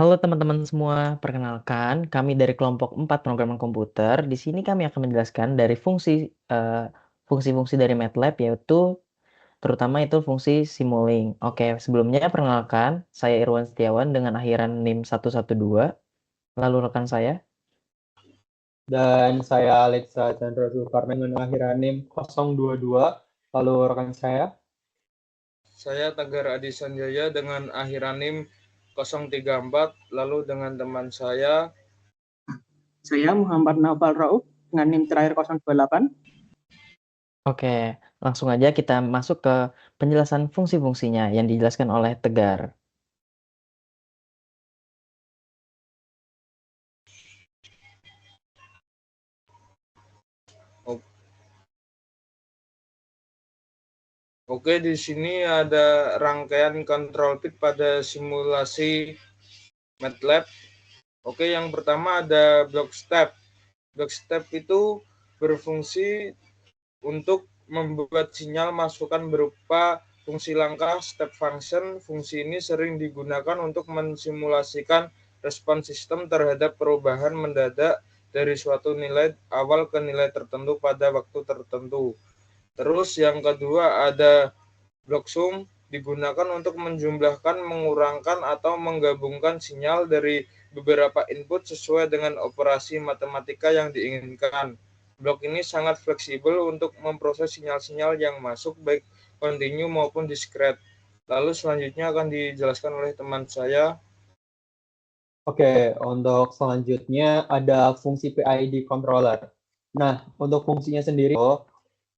Halo teman-teman semua, perkenalkan kami dari kelompok 4 programan komputer. Di sini kami akan menjelaskan dari fungsi-fungsi dari MATLAB yaitu terutama itu fungsi Simulink. Oke, sebelumnya perkenalkan saya Irwan Setiawan dengan akhiran NIM 112. Lalu rekan saya. Dan saya Alexa Chandra Zulkarnain dengan akhiran NIM 022. Lalu rekan saya. Saya Tagar Adi Sanjaya dengan akhiran NIM 034, lalu dengan teman saya. Saya Muhammad Naufal Rauf dengan NIM terakhir 028. Oke, langsung aja kita masuk ke penjelasan fungsi-fungsinya yang dijelaskan oleh Tegar. Oke, di sini ada rangkaian control pit pada simulasi MATLAB. Oke, yang pertama ada block step. Block step itu berfungsi untuk membuat sinyal masukan berupa fungsi langkah step function. Fungsi ini sering digunakan untuk mensimulasikan respon sistem terhadap perubahan mendadak dari suatu nilai awal ke nilai tertentu pada waktu tertentu. Terus yang kedua ada block sum, digunakan untuk menjumlahkan, mengurangkan, atau menggabungkan sinyal dari beberapa input sesuai dengan operasi matematika yang diinginkan. Blok ini sangat fleksibel untuk memproses sinyal-sinyal yang masuk baik kontinu maupun diskret. Lalu selanjutnya akan dijelaskan oleh teman saya. Oke, untuk selanjutnya ada fungsi PID controller. Nah, untuk fungsinya sendiri,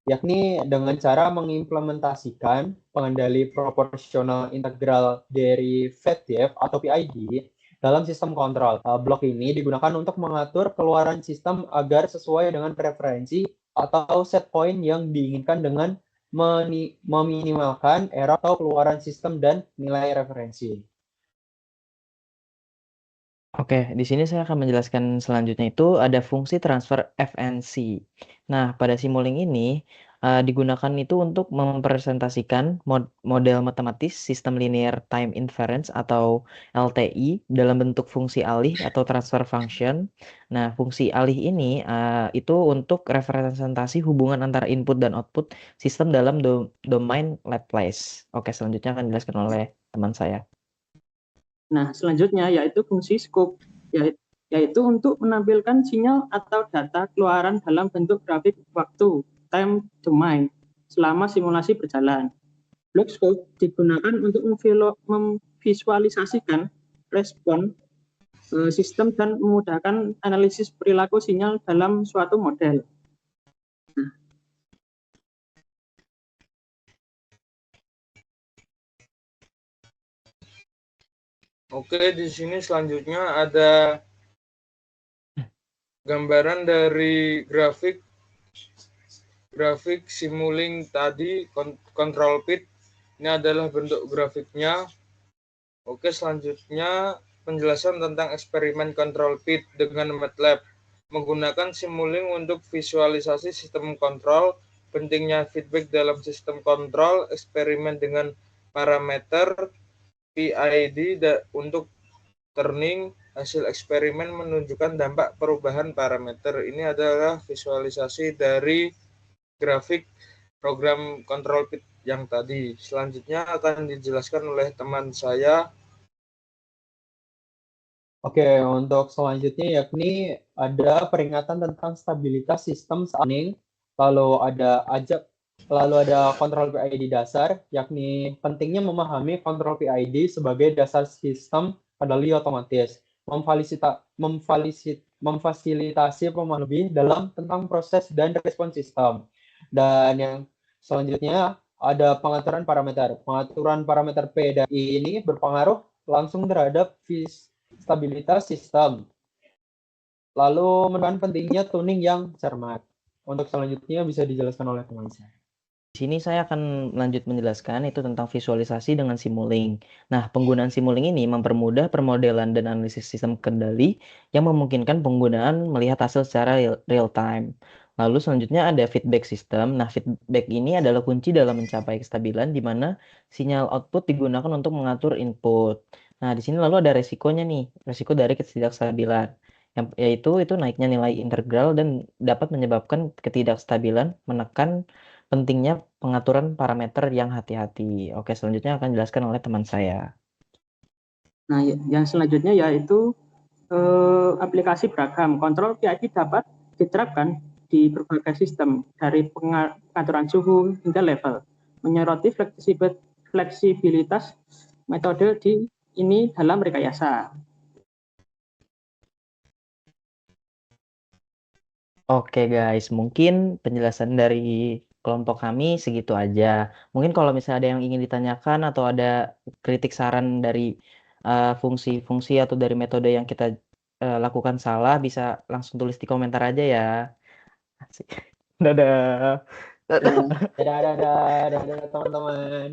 yakni dengan cara mengimplementasikan pengendali proporsional integral derivative atau PID dalam sistem kontrol. Blok ini digunakan untuk mengatur keluaran sistem agar sesuai dengan preferensi atau set point yang diinginkan dengan meminimalkan error atau keluaran sistem dan nilai referensi. Oke, di sini saya akan menjelaskan selanjutnya itu ada fungsi transfer FNC. Nah, pada Simulink ini digunakan itu untuk mempresentasikan model matematis sistem linear time inference atau LTI dalam bentuk fungsi alih atau transfer function. Nah, fungsi alih ini itu untuk representasi hubungan antara input dan output sistem dalam domain Laplace. Oke, selanjutnya akan dijelaskan oleh teman saya. Nah, selanjutnya yaitu fungsi scope, yaitu untuk menampilkan sinyal atau data keluaran dalam bentuk grafik waktu, time domain, selama simulasi berjalan. Block scope digunakan untuk memvisualisasikan respon sistem dan memudahkan analisis perilaku sinyal dalam suatu model. Oke, di sini selanjutnya ada gambaran dari grafik Simulink tadi, control pit. Ini adalah bentuk grafiknya. Oke, selanjutnya penjelasan tentang eksperimen control pit dengan MATLAB. Menggunakan Simulink untuk visualisasi sistem kontrol, pentingnya feedback dalam sistem kontrol, eksperimen dengan parameter PID untuk turning, hasil eksperimen menunjukkan dampak perubahan parameter. Ini adalah visualisasi dari grafik program control pit yang tadi. Selanjutnya akan dijelaskan oleh teman saya. Oke, untuk selanjutnya yakni ada peringatan tentang stabilitas sistem Simulink, lalu ada kontrol PID dasar, yakni pentingnya memahami kontrol PID sebagai dasar sistem kendali otomatis, memfasilitasi pemahaman lebih dalam tentang proses dan respon sistem. Dan yang selanjutnya ada pengaturan parameter. Pengaturan parameter P dan I ini berpengaruh langsung terhadap stabilitas sistem. Lalu menekan pentingnya tuning yang cermat. Untuk selanjutnya bisa dijelaskan oleh teman saya. Di sini saya akan lanjut menjelaskan itu tentang visualisasi dengan Simulink. Nah, penggunaan Simulink ini mempermudah permodelan dan analisis sistem kendali yang memungkinkan penggunaan melihat hasil secara real time. Lalu selanjutnya ada feedback system. Nah, feedback ini adalah kunci dalam mencapai kestabilan di mana sinyal output digunakan untuk mengatur input. Nah, di sini lalu ada resikonya nih, resiko dari ketidakstabilan. Yaitu itu naiknya nilai integral dan dapat menyebabkan ketidakstabilan, menekan pentingnya pengaturan parameter yang hati-hati. Oke, selanjutnya akan dijelaskan oleh teman saya. Nah, yang selanjutnya yaitu aplikasi beragam. Kontrol PID dapat diterapkan di berbagai sistem, dari pengaturan suhu hingga level, menyoroti fleksibilitas metode ini dalam rekayasa. Oke guys, mungkin penjelasan dari kelompok kami segitu aja. Mungkin kalau misalnya ada yang ingin ditanyakan atau ada kritik saran dari fungsi-fungsi atau dari metode yang kita lakukan salah, bisa langsung tulis di komentar aja ya. Asik. Dadah. Dadah, dadah, dadah, dadah teman-teman.